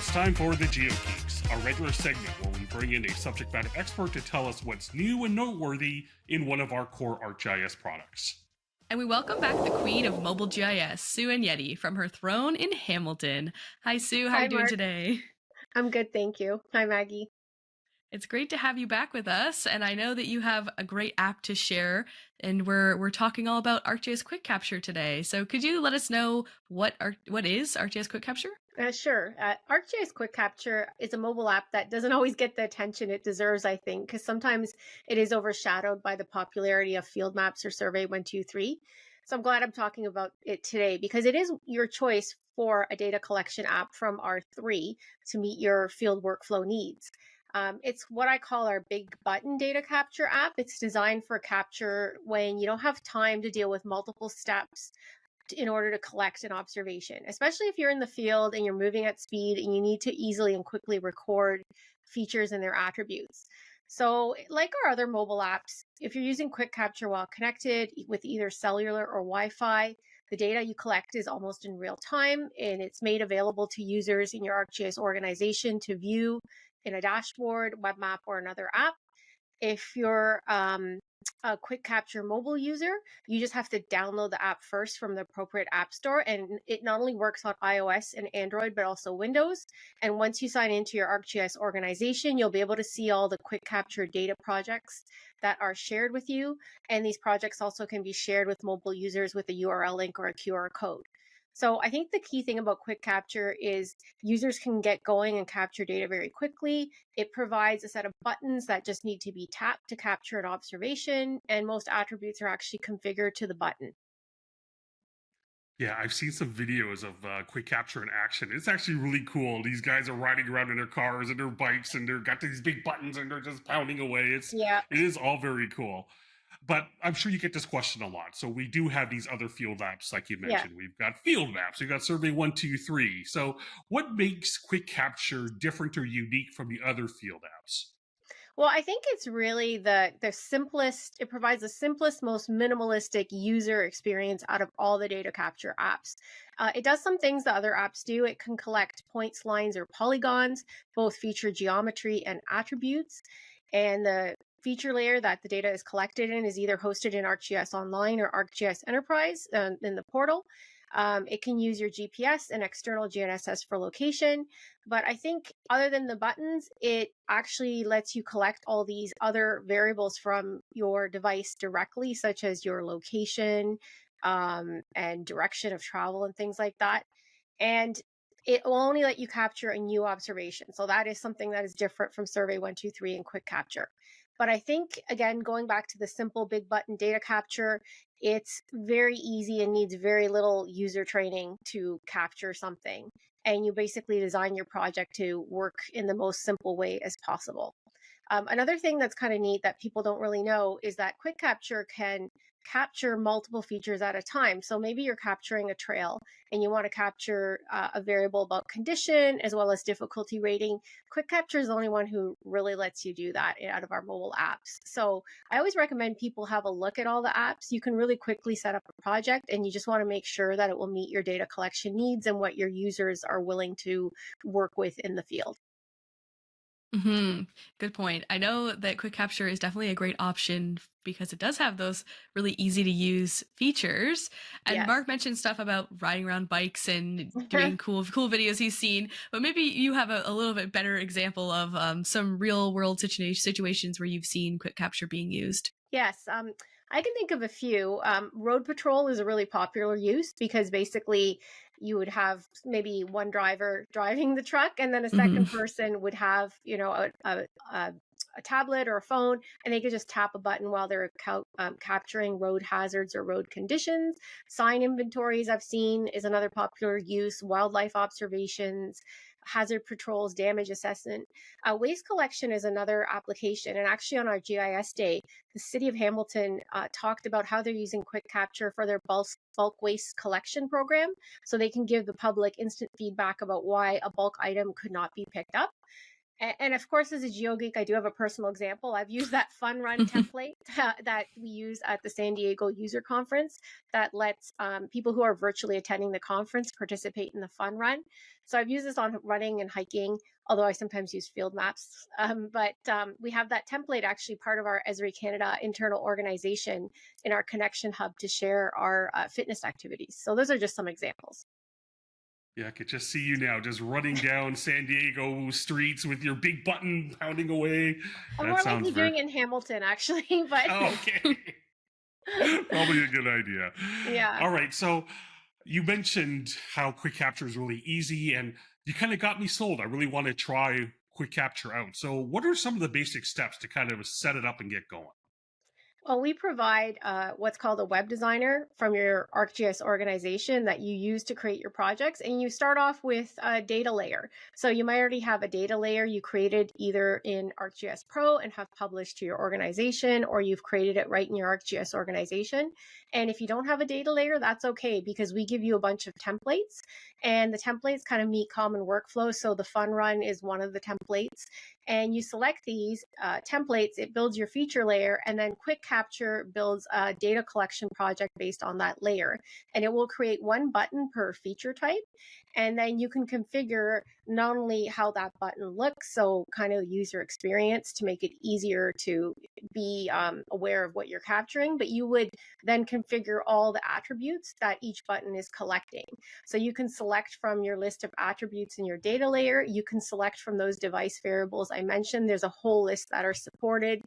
It's time for the GeoGeeks, a regular segment where we bring in a subject matter expert to tell us what's new and noteworthy in one of our core ArcGIS products. And we welcome back the queen of mobile GIS, Sue Enyedy, from her throne in Hamilton. Hi, Sue. How are you doing today? I'm good, thank you. Hi, Maggie. It's great to have you back with us, and I know that you have a great app to share, and we're talking all about ArcGIS QuickCapture today. So could you let us know what is ArcGIS QuickCapture? Sure. ArcGIS QuickCapture is a mobile app that doesn't always get the attention it deserves, I think, because sometimes it is overshadowed by the popularity of field maps or Survey 123. So I'm glad I'm talking about it today because it is your choice for a data collection app from R3 to meet your field workflow needs. It's what I call our big button data capture app. It's designed for capture when you don't have time to deal with multiple steps in order to collect an observation, especially if you're in the field and you're moving at speed and you need to easily and quickly record features and their attributes. So like our other mobile apps, if you're using QuickCapture while connected with either cellular or Wi-Fi, the data you collect is almost in real time, and it's made available to users in your ArcGIS organization to view in a dashboard, web map, or another app. If you're a QuickCapture mobile user, you just have to download the app first from the appropriate app store, and it not only works on iOS and Android, but also Windows. And once you sign into your ArcGIS organization, you'll be able to see all the QuickCapture data projects that are shared with you. And these projects also can be shared with mobile users with a URL link or a QR code. So I think the key thing about QuickCapture is users can get going and capture data very quickly. It provides a set of buttons that just need to be tapped to capture an observation, and most attributes are actually configured to the button. Yeah, I've seen some videos of QuickCapture in action. It's actually really cool. These guys are riding around in their cars and their bikes, and they've got these big buttons, and they're just pounding away. It is all very cool. But I'm sure you get this question a lot. So we do have these other field apps, like you mentioned. We've got field maps. We've got Survey 123. So what makes QuickCapture different or unique from the other field apps? Well, I think it's really the simplest, it provides the simplest, most minimalistic user experience out of all the data capture apps. It does some things that other apps do. It can collect points, lines, or polygons, both feature geometry and attributes. And the feature layer that the data is collected in is either hosted in ArcGIS Online or ArcGIS Enterprise in the portal. It can use your GPS and external GNSS for location. But I think other than the buttons, it actually lets you collect all these other variables from your device directly, such as your location and direction of travel and things like that. And it will only let you capture a new observation. So that is something that is different from Survey 123 and QuickCapture. But I think, again, going back to the simple big button data capture, it's very easy and needs very little user training to capture something. And you basically design your project to work in the most simple way as possible. Another thing that's kind of neat that people don't really know is that QuickCapture can capture multiple features at a time. So maybe you're capturing a trail and you want to capture a variable about condition as well as difficulty rating. QuickCapture is the only one who really lets you do that out of our mobile apps. So I always recommend people have a look at all the apps. You can really quickly set up a project, and you just want to make sure that it will meet your data collection needs and what your users are willing to work with in the field. Good point. I know that QuickCapture is definitely a great option because it does have those really easy to use features. And Yes. Mark mentioned stuff about riding around bikes and doing cool videos he's seen. But maybe you have a little bit better example of some real world situations where you've seen QuickCapture being used. Yes, I can think of a few. Road patrol is a really popular use because basically you would have maybe one driver driving the truck, and then a second person would have, a tablet or a phone, and they could just tap a button while they're capturing road hazards or road conditions. Sign inventories I've seen is another popular use. Wildlife observations, hazard patrols, damage assessment. Waste collection is another application. And actually on our GIS day, the city of Hamilton talked about how they're using QuickCapture for their bulk waste collection program. So they can give the public instant feedback about why a bulk item could not be picked up. And of course, as a GeoGeek, I do have a personal example. I've used that fun run template that we use at the San Diego user conference that lets people who are virtually attending the conference participate in the fun run. So I've used this on running and hiking, although I sometimes use field maps. But we have that template actually part of our Esri Canada internal organization in our connection hub to share our fitness activities. So those are just some examples. Yeah, I could just see you now, just running down San Diego streets with your big button pounding away. I'm That more sounds likely doing it in Hamilton, actually, but Oh, okay. Probably a good idea. Yeah. All right. So you mentioned how QuickCapture is really easy, and you kind of got me sold. I really want to try QuickCapture out. So what are some of the basic steps to kind of set it up and get going? Well, we provide what's called a web designer from your ArcGIS organization that you use to create your projects. And you start off with a data layer. So you might already have a data layer you created either in ArcGIS Pro and have published to your organization, or you've created it right in your ArcGIS organization. And if you don't have a data layer, that's okay, because we give you a bunch of templates, and the templates kind of meet common workflows. So the fun run is one of the templates. And you select these templates, it builds your feature layer, and then QuickCapture builds a data collection project based on that layer. And it will create one button per feature type. And then you can configure not only how that button looks, so kind of user experience to make it easier to be aware of what you're capturing, but you would then configure all the attributes that each button is collecting. So you can select from your list of attributes in your data layer. You can select from those device variables I mentioned. There's a whole list that are supported.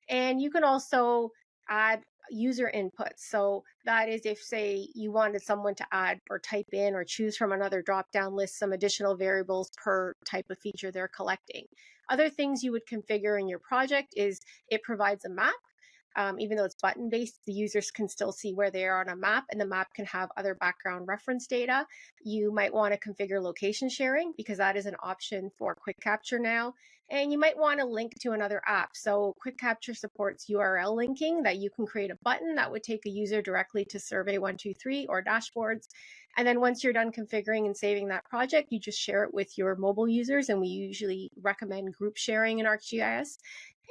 And you can also add user inputs. So that is if, say, you wanted someone to add or type in or choose from another drop-down list some additional variables per type of feature they're collecting. Other things you would configure in your project is it provides a map. Even though it's button-based, the users can still see where they are on a map, and the map can have other background reference data. You might want to configure location sharing, because that is an option for QuickCapture now. And you might want to link to another app. So QuickCapture supports URL linking, that you can create a button that would take a user directly to Survey 123 or dashboards. And then once you're done configuring and saving that project, you just share it with your mobile users. And we usually recommend group sharing in ArcGIS.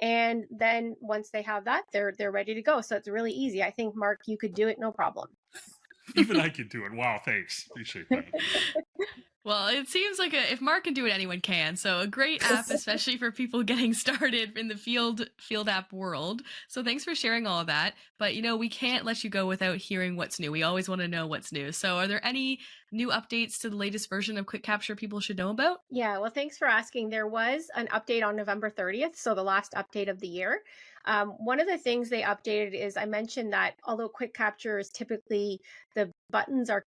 And then once they have that, they're ready to go. So it's really easy. I think, Mark, you could do it no problem. Even I could do it. Wow, thanks. Appreciate that. Well, it seems like if Mark can do it, anyone can. So a great app, especially for people getting started in the field app world. So thanks for sharing all of that. But, we can't let you go without hearing what's new. We always want to know what's new. So are there any new updates to the latest version of QuickCapture people should know about? Yeah, well, thanks for asking. There was an update on November 30th, so the last update of the year. One of the things they updated is, I mentioned that although QuickCapture is typically, the buttons are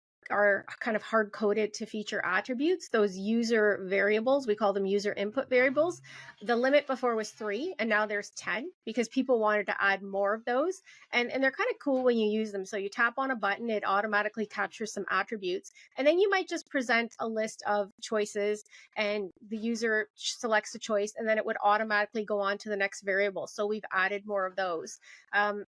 kind of hard-coded to feature attributes, those user variables, we call them user input variables, the limit before was 3, and now there's 10, because people wanted to add more of those. And they're kind of cool when you use them. So you tap on a button, it automatically captures some attributes, and then you might just present a list of choices, and the user selects a choice, and then it would automatically go on to the next variable. So we've added more of those.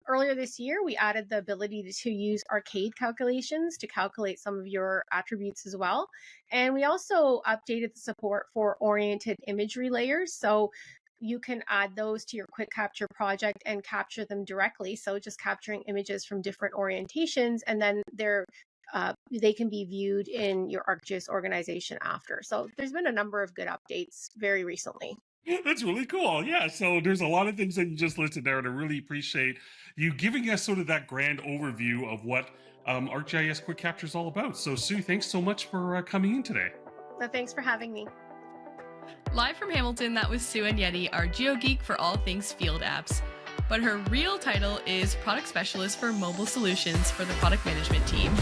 Earlier this year, we added the ability to use arcade calculations to calculate some of your attributes as well. And we also updated the support for oriented imagery layers. So you can add those to your QuickCapture project and capture them directly. So just capturing images from different orientations, and then they can be viewed in your ArcGIS organization after. So there's been a number of good updates very recently. That's really cool. Yeah, so there's a lot of things that you just listed there, and I really appreciate you giving us sort of that grand overview of what ArcGIS QuickCapture is all about. So Sue, thanks so much for coming in today. So thanks for having me. Live from Hamilton, that was Sue Enyedy, our GeoGeek for all things field apps. But her real title is Product Specialist for Mobile Solutions for the product management team.